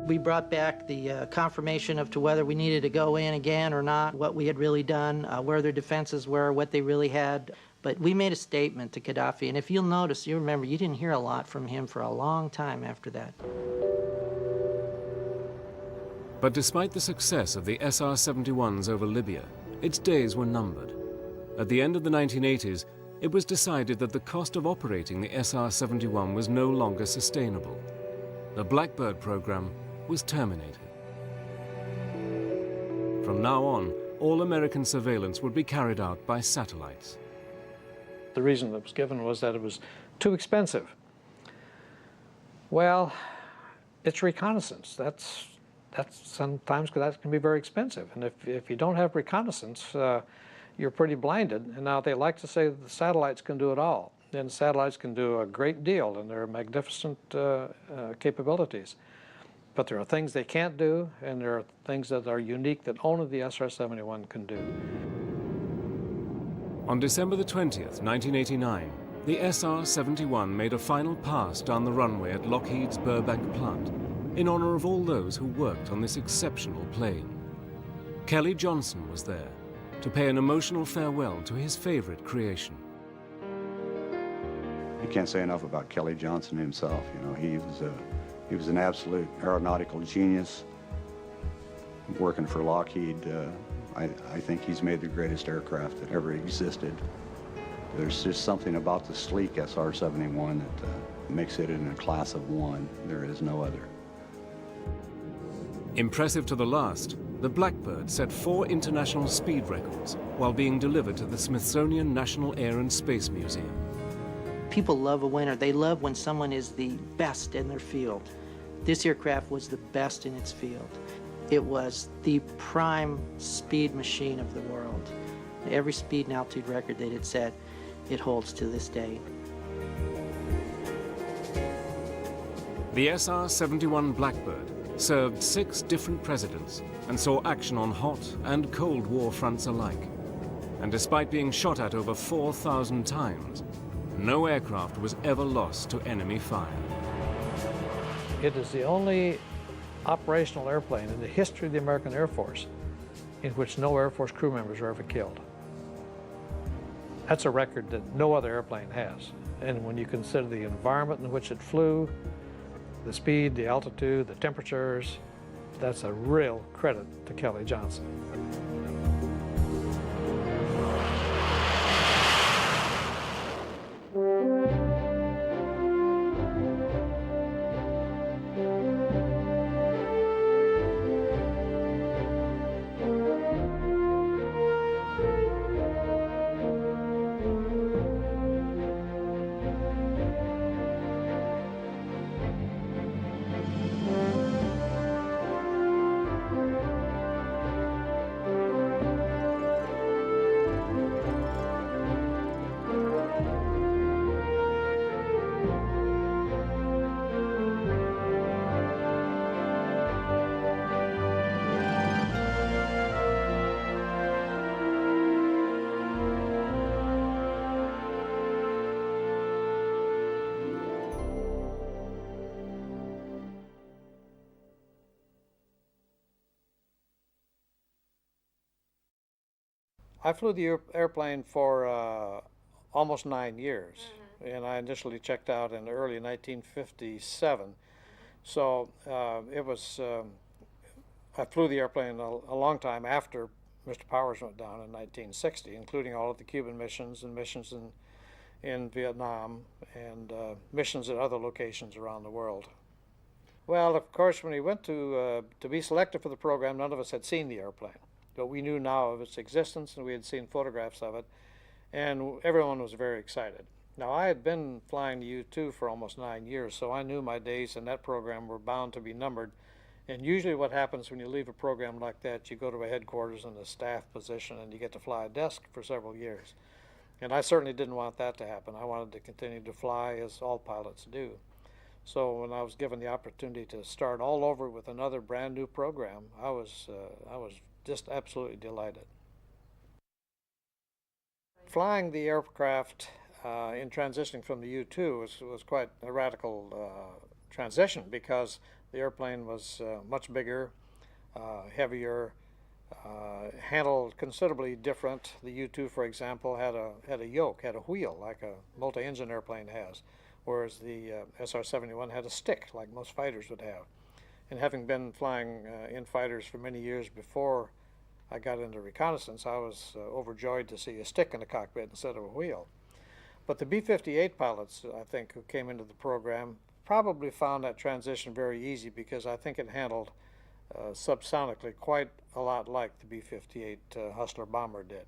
Speaker 3: We brought back the confirmation of to whether we needed to go in again or not, what we had really done, where their defenses were, what they really had. But we made a statement to Gaddafi, and if you'll notice, you remember, you didn't hear a lot from him for a long time after that.
Speaker 1: But despite the success of the SR-71s over Libya, its days were numbered. At the end of the 1980s, it was decided that the cost of operating the SR-71 was no longer sustainable. The Blackbird program was terminated. From now on, all American surveillance would be carried out by satellites.
Speaker 2: The reason that was given was that it was too expensive. Well, it's reconnaissance. That's sometimes that can be very expensive. And if you don't have reconnaissance, you're pretty blinded. And now they like to say that the satellites can do it all. And satellites can do a great deal, and they're magnificent capabilities. But there are things they can't do, and there are things that are unique that only the SR-71 can do.
Speaker 1: On December the 20th, 1989, the SR-71 made a final pass down the runway at Lockheed's Burbank plant in honor of all those who worked on this exceptional plane. Kelly Johnson was there to pay an emotional farewell to his favorite creation.
Speaker 9: You can't say enough about Kelly Johnson himself. You know, he was an absolute aeronautical genius. Working for Lockheed, I think he's made the greatest aircraft that ever existed. There's just something about the sleek SR-71 that makes it in a class of one. There is no other.
Speaker 1: Impressive to the last, the Blackbird set 4 international speed records while being delivered to the Smithsonian National Air and Space Museum.
Speaker 3: People love a winner. They love when someone is the best in their field. This aircraft was the best in its field. It was the prime speed machine of the world. Every speed and altitude record that it set, it holds to this day.
Speaker 1: The SR-71 Blackbird served 6 different presidents and saw action on hot and cold war fronts alike. And despite being shot at over 4,000 times, no aircraft was ever lost to enemy fire.
Speaker 2: It is the only operational airplane in the history of the American Air Force in which no Air Force crew members were ever killed. That's a record that no other airplane has. And when you consider the environment in which it flew, the speed, the altitude, the temperatures, that's a real credit to Kelly Johnson. I flew the airplane for almost 9 years, and I initially checked out in early 1957. So I flew the airplane a long time after Mr. Powers went down in 1960, including all of the Cuban missions and missions in Vietnam and missions at other locations around the world. Well, of course, when he went to be selected for the program, none of us had seen the airplane. But we knew now of its existence, and we had seen photographs of it. and everyone was very excited. Now, I had been flying the U-2 for almost 9 years, so I knew my days in that program were bound to be numbered. And usually what happens when you leave a program like that, you go to a headquarters in a staff position and you get to fly a desk for several years. And I certainly didn't want that to happen. I wanted to continue to fly as all pilots do. So when I was given the opportunity to start all over with another brand new program, I was just absolutely delighted. Flying the aircraft in transitioning from the U-2 was quite a radical transition, because the airplane was much bigger, heavier, handled considerably different. The U-2, for example, had a yoke, had a wheel like a multi-engine airplane has, whereas the SR-71 had a stick like most fighters would have. And having been flying in fighters for many years before I got into reconnaissance, I was overjoyed to see a stick in the cockpit instead of a wheel. But the B-58 pilots, I think, who came into the program probably found that transition very easy, because I think it handled subsonically quite a lot like the B-58 Hustler bomber did.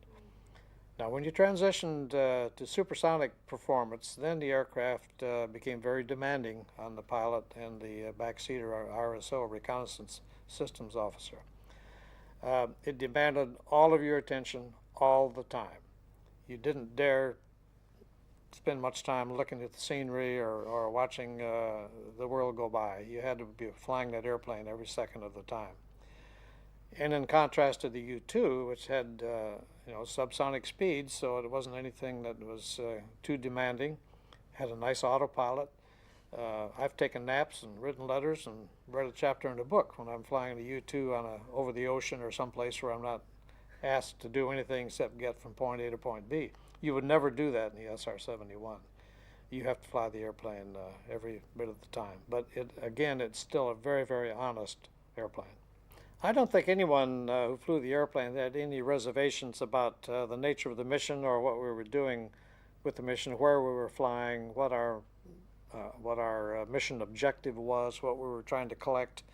Speaker 2: Now, when you transitioned to supersonic performance, then the aircraft became very demanding on the pilot and the backseater, or RSO, Reconnaissance Systems Officer. It demanded all of your attention all the time. You didn't dare spend much time looking at the scenery or watching the world go by. You had to be flying that airplane every second of the time. And in contrast to the U-2, which had subsonic speeds, so it wasn't anything that was too demanding, had a nice autopilot. I've taken naps and written letters and read a chapter in a book when I'm flying the U-2 over the ocean or someplace where I'm not asked to do anything except get from point A to point B. You would never do that in the SR-71. You have to fly the airplane every bit of the time. But again, it's still a very, very honest airplane. I don't think anyone who flew the airplane had any reservations about the nature of the mission or what we were doing with the mission, where we were flying, what our mission objective was, what we were trying to collect,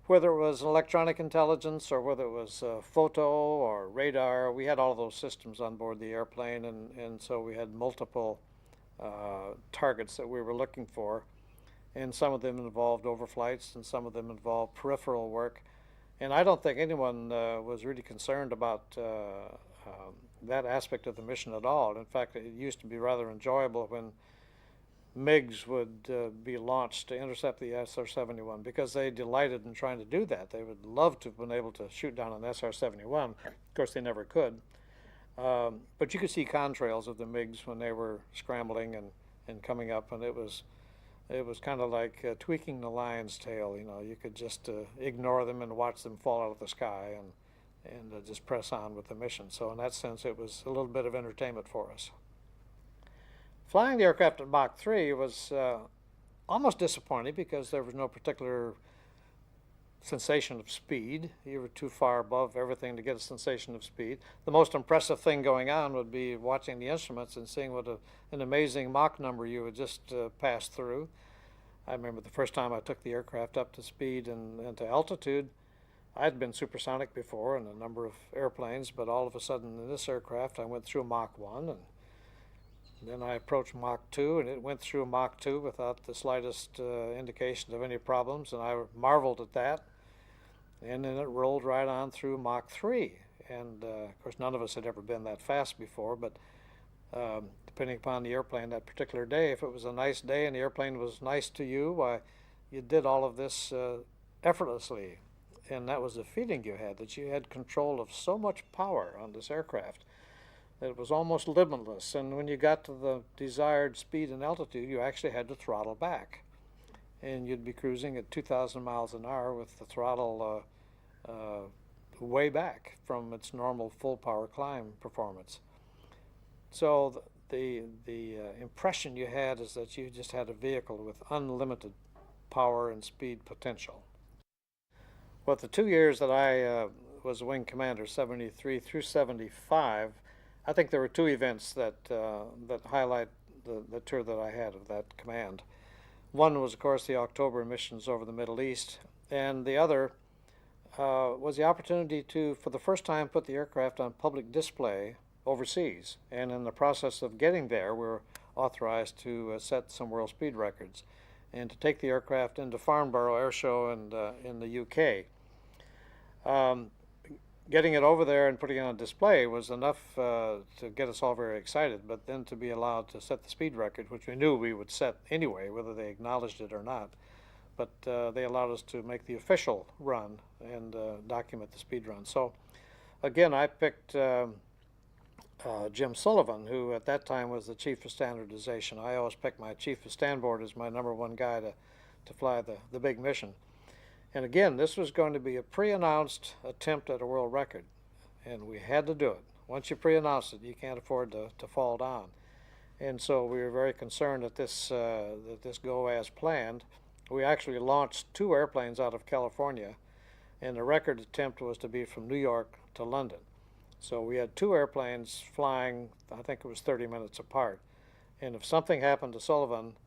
Speaker 2: whether it was electronic intelligence or whether it was photo or radar. We had all of those systems on board the airplane, and so we had multiple targets that we were looking for, and some of them involved overflights and some of them involved peripheral work. And I don't think anyone was really concerned about that aspect of the mission at all. In fact, it used to be rather enjoyable when MiGs would be launched to intercept the SR-71, because they delighted in trying to do that. They would love to have been able to shoot down an SR-71. Of course, they never could. But you could see contrails of the MiGs when they were scrambling and coming up, and it was kind of like tweaking the lion's tail. You could just ignore them and watch them fall out of the sky and just press on with the mission. So in that sense, it was a little bit of entertainment for us. Flying the aircraft at Mach 3 was almost disappointing, because there was no particular sensation of speed. You were too far above everything to get a sensation of speed. The most impressive thing going on would be watching the instruments and seeing what an amazing Mach number you would just pass through. I remember the first time I took the aircraft up to speed and to altitude. I had been supersonic before in a number of airplanes, but all of a sudden in this aircraft I went through Mach 1, and then I approached Mach 2, and it went through Mach 2 without the slightest indication of any problems, and I marveled at that. And then it rolled right on through Mach 3. And of course, none of us had ever been that fast before, but depending upon the airplane that particular day, if it was a nice day and the airplane was nice to you, why, you did all of this effortlessly. And that was the feeling you had, that you had control of so much power on this aircraft. It was almost limitless, and when you got to the desired speed and altitude, you actually had to throttle back. And you'd be cruising at 2,000 miles an hour with the throttle way back from its normal full power climb performance. So the impression you had is that you just had a vehicle with unlimited power and speed potential. Well, the 2 years that I was wing commander, 73 through 75, I think there were two events that highlight the tour that I had of that command. One was, of course, the October missions over the Middle East, and the other was the opportunity to, for the first time, put the aircraft on public display overseas. And in the process of getting there, we were authorized to set some world speed records and to take the aircraft into Farnborough Air Show and in the UK. Getting it over there and putting it on display was enough to get us all very excited, but then to be allowed to set the speed record, which we knew we would set anyway, whether they acknowledged it or not. But they allowed us to make the official run and document the speed run. So again, I picked Jim Sullivan, who at that time was the chief of standardization. I always pick my chief of stand board as my #1 guy to fly the big mission. And again, this was going to be a pre-announced attempt at a world record, and we had to do it. Once you pre-announce it, you can't afford to fall down. And so we were very concerned that this go as planned. We actually launched 2 airplanes out of California, and the record attempt was to be from New York to London. So we had 2 airplanes flying, I think it was 30 minutes apart. And if something happened to Sullivan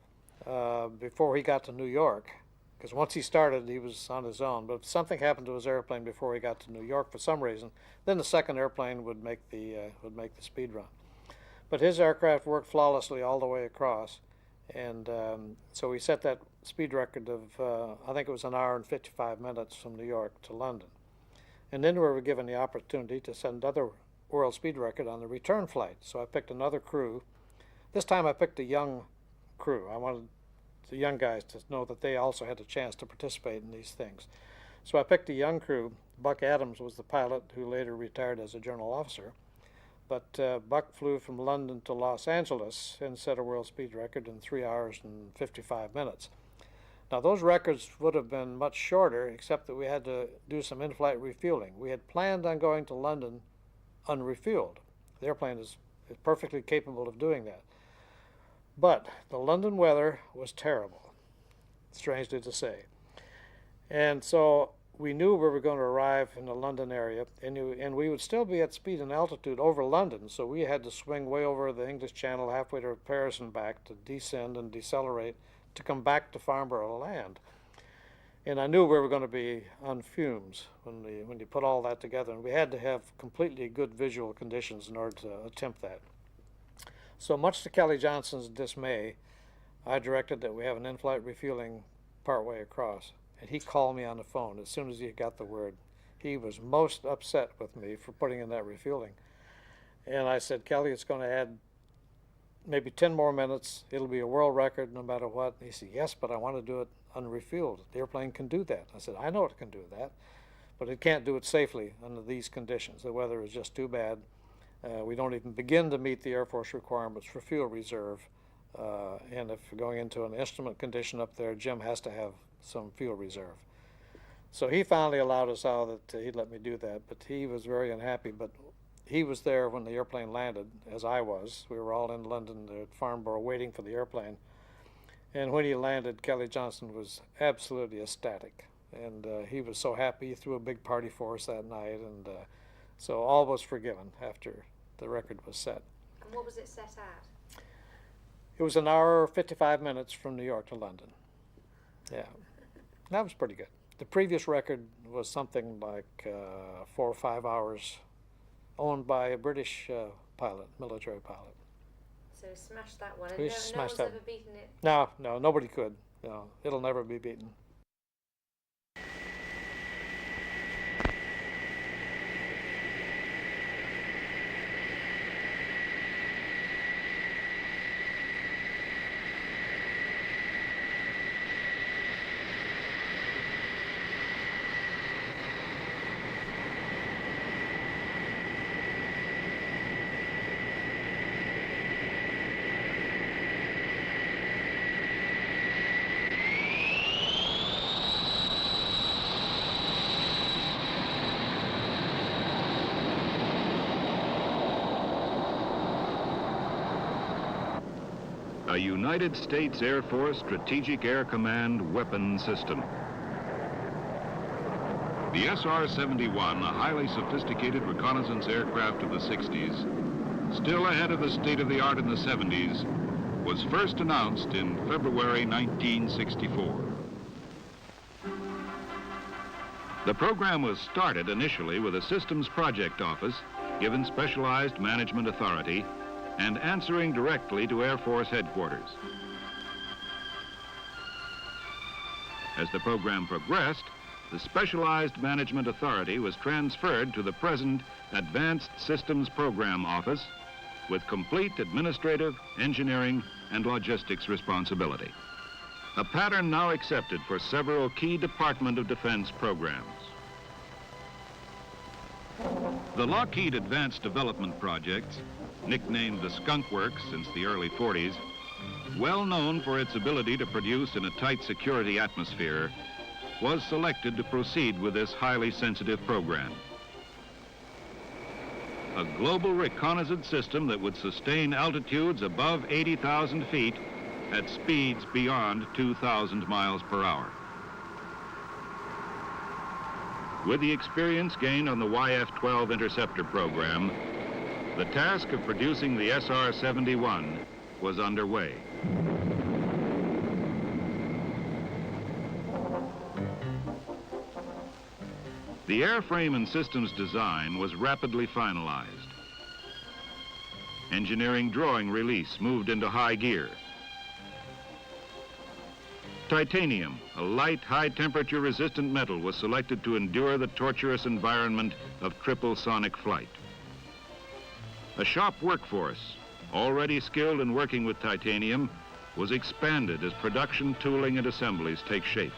Speaker 2: before he got to New York, because once he started, he was on his own. But if something happened to his airplane before he got to New York for some reason, then the second airplane would make the speed run. But his aircraft worked flawlessly all the way across, and so we set that speed record of I think it was 1 hour and 55 minutes from New York to London. And then we were given the opportunity to set another world speed record on the return flight. So I picked another crew. This time I picked a young crew. I wanted the young guys to know that they also had a chance to participate in these things. So I picked a young crew. Buck Adams was the pilot who later retired as a general officer. But Buck flew from London to Los Angeles and set a world speed record in 3 hours and 55 minutes. Now those records would have been much shorter, except that we had to do some in-flight refueling. We had planned on going to London unrefueled. The airplane is perfectly capable of doing that. But the London weather was terrible, strangely to say. And so we knew we were going to arrive in the London area, and we would still be at speed and altitude over London, so we had to swing way over the English Channel halfway to Paris and back to descend and decelerate to come back to Farnborough to land. And I knew we were going to be on fumes when you put all that together, and we had to have completely good visual conditions in order to attempt that. So much to Kelly Johnson's dismay, I directed that we have an in-flight refueling partway across. And he called me on the phone as soon as he got the word. He was most upset with me for putting in that refueling. And I said, Kelly, it's going to add maybe 10 more minutes. It'll be a world record no matter what. And he said, yes, but I want to do it unrefueled. The airplane can do that. I said, I know it can do that, but it can't do it safely under these conditions. The weather is just too bad. We don't even begin to meet the Air Force requirements for fuel reserve. And if we're going into an instrument condition up there, Jim has to have some fuel reserve. So he finally allowed us out that he'd let me do that, but he was very unhappy. But he was there when the airplane landed, as I was. We were all in London at Farnborough waiting for the airplane. And when he landed, Kelly Johnson was absolutely ecstatic. And he was so happy. He threw a big party for us that night. And so all was forgiven after the record was set.
Speaker 13: And what was it set at?
Speaker 2: It was 1 hour, 55 minutes from New York to London. Yeah, that was pretty good. The previous record was something like 4 or 5 hours, owned by a British pilot, military pilot.
Speaker 13: So smashed that one.
Speaker 2: We
Speaker 13: And no
Speaker 2: smashed
Speaker 13: one's
Speaker 2: that.
Speaker 13: ever beaten it?
Speaker 2: No, nobody could. No, it'll never be beaten.
Speaker 14: A United States Air Force Strategic Air Command weapon system. The SR-71, a highly sophisticated reconnaissance aircraft of the 60s, still ahead of the state-of-the-art in the 70s, was first announced in February 1964. The program was started initially with a systems project office given specialized management authority, and answering directly to Air Force headquarters. As the program progressed, the Specialized Management Authority was transferred to the present Advanced Systems Program Office with complete administrative, engineering, and logistics responsibility. A pattern now accepted for several key Department of Defense programs. The Lockheed Advanced Development Projects, nicknamed the Skunkworks since the early 40s, well known for its ability to produce in a tight security atmosphere, was selected to proceed with this highly sensitive program. A global reconnaissance system that would sustain altitudes above 80,000 feet at speeds beyond 2,000 miles per hour. With the experience gained on the YF-12 interceptor program, the task of producing the SR-71 was underway. The airframe and systems design was rapidly finalized. Engineering drawing release moved into high gear. Titanium, a light, high-temperature resistant metal, was selected to endure the torturous environment of triple sonic flight. A shop workforce, already skilled in working with titanium, was expanded as production tooling and assemblies take shape.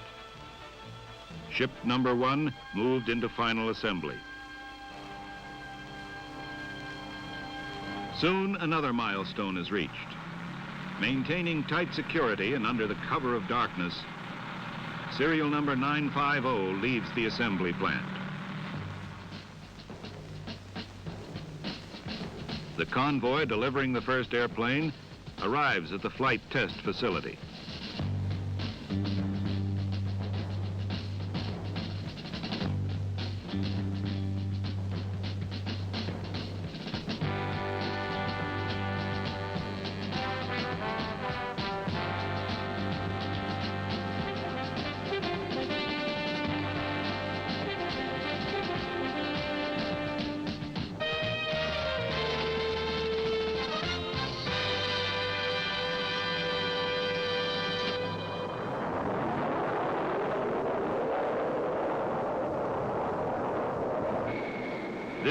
Speaker 14: Ship number 1 moved into final assembly. Soon another milestone is reached. Maintaining tight security and under the cover of darkness, serial number 950 leaves the assembly plant. The convoy delivering the first airplane arrives at the flight test facility.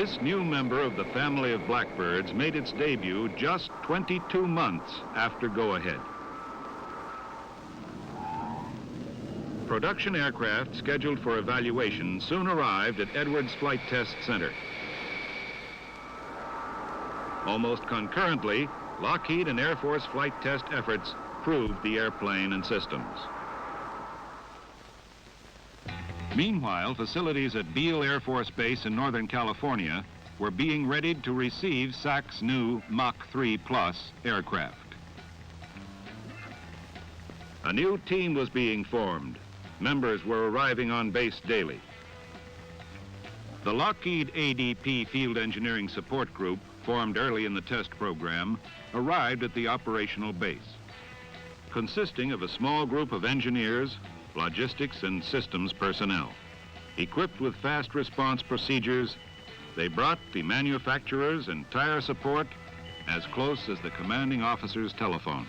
Speaker 14: This new member of the family of Blackbirds made its debut just 22 months after go-ahead. Production aircraft scheduled for evaluation soon arrived at Edwards Flight Test Center. Almost concurrently, Lockheed and Air Force flight test efforts proved the airplane and systems. Meanwhile, facilities at Beale Air Force Base in Northern California were being readied to receive SAC's new Mach 3 Plus aircraft. A new team was being formed. Members were arriving on base daily. The Lockheed ADP Field Engineering Support Group, formed early in the test program, arrived at the operational base, consisting of a small group of engineers, logistics, and systems personnel. Equipped with fast response procedures, they brought the manufacturer's entire support as close as the commanding officer's telephone.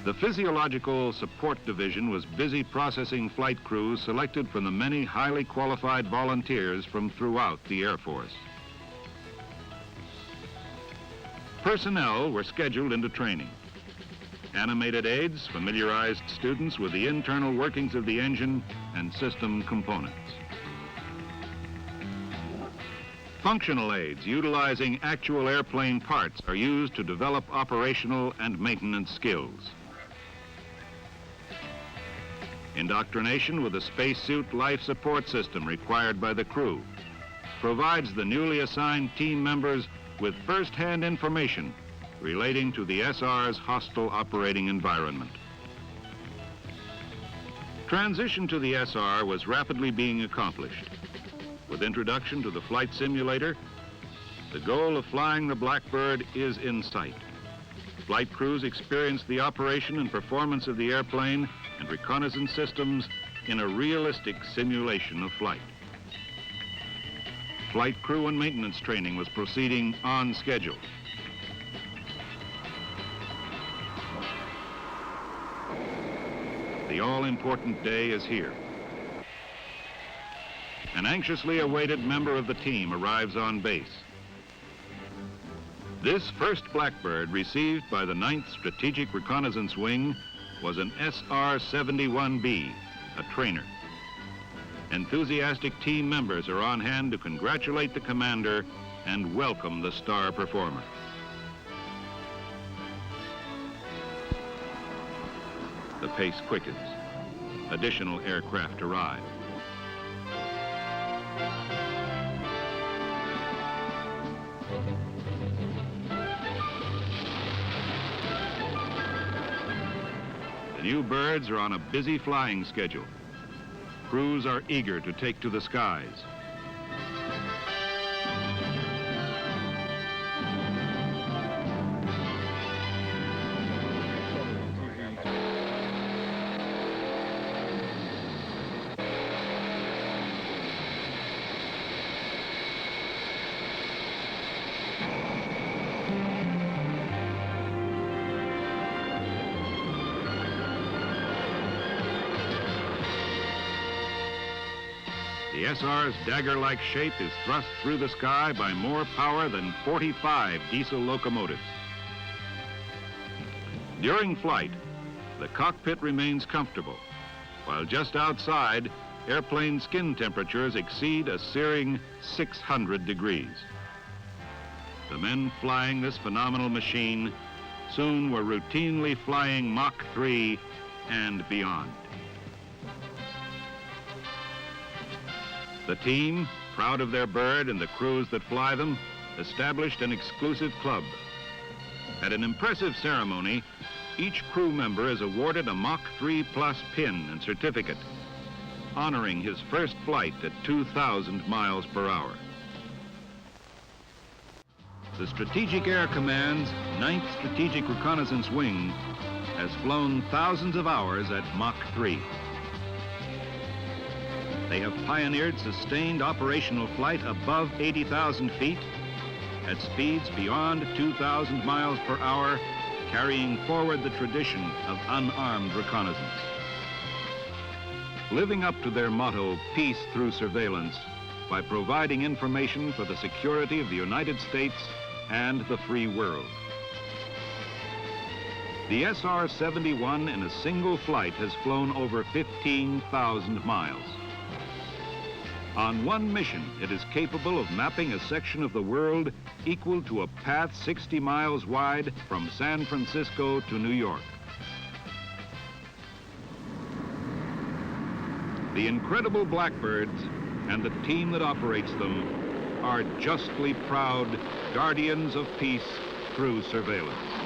Speaker 14: The Physiological Support Division was busy processing flight crews selected from the many highly qualified volunteers from throughout the Air Force. Personnel were scheduled into training. Animated aids familiarized students with the internal workings of the engine and system components. Functional aids utilizing actual airplane parts are used to develop operational and maintenance skills. Indoctrination with the spacesuit life support system required by the crew provides the newly assigned team members with first-hand information relating to the SR's hostile operating environment. Transition to the SR was rapidly being accomplished. With introduction to the flight simulator, the goal of flying the Blackbird is in sight. Flight crews experience the operation and performance of the airplane and reconnaissance systems in a realistic simulation of flight. Flight crew and maintenance training was proceeding on schedule. The all-important day is here. An anxiously awaited member of the team arrives on base. This first Blackbird received by the 9th Strategic Reconnaissance Wing was an SR-71B, a trainer. Enthusiastic team members are on hand to congratulate the commander and welcome the star performer. The pace quickens. Additional aircraft arrive. The new birds are on a busy flying schedule. Crews are eager to take to the skies. The SR's dagger-like shape is thrust through the sky by more power than 45 diesel locomotives. During flight, the cockpit remains comfortable, while just outside, airplane skin temperatures exceed a searing 600 degrees. The men flying this phenomenal machine soon were routinely flying Mach 3 and beyond. The team, proud of their bird and the crews that fly them, established an exclusive club. At an impressive ceremony, each crew member is awarded a Mach 3 Plus pin and certificate, honoring his first flight at 2,000 miles per hour. The Strategic Air Command's 9th Strategic Reconnaissance Wing has flown thousands of hours at Mach 3. They have pioneered sustained operational flight above 80,000 feet at speeds beyond 2,000 miles per hour, carrying forward the tradition of unarmed reconnaissance. Living up to their motto, peace through surveillance, by providing information for the security of the United States and the free world. The SR-71 in a single flight has flown over 15,000 miles. On one mission, it is capable of mapping a section of the world equal to a path 60 miles wide from San Francisco to New York. The incredible Blackbirds and the team that operates them are justly proud guardians of peace through surveillance.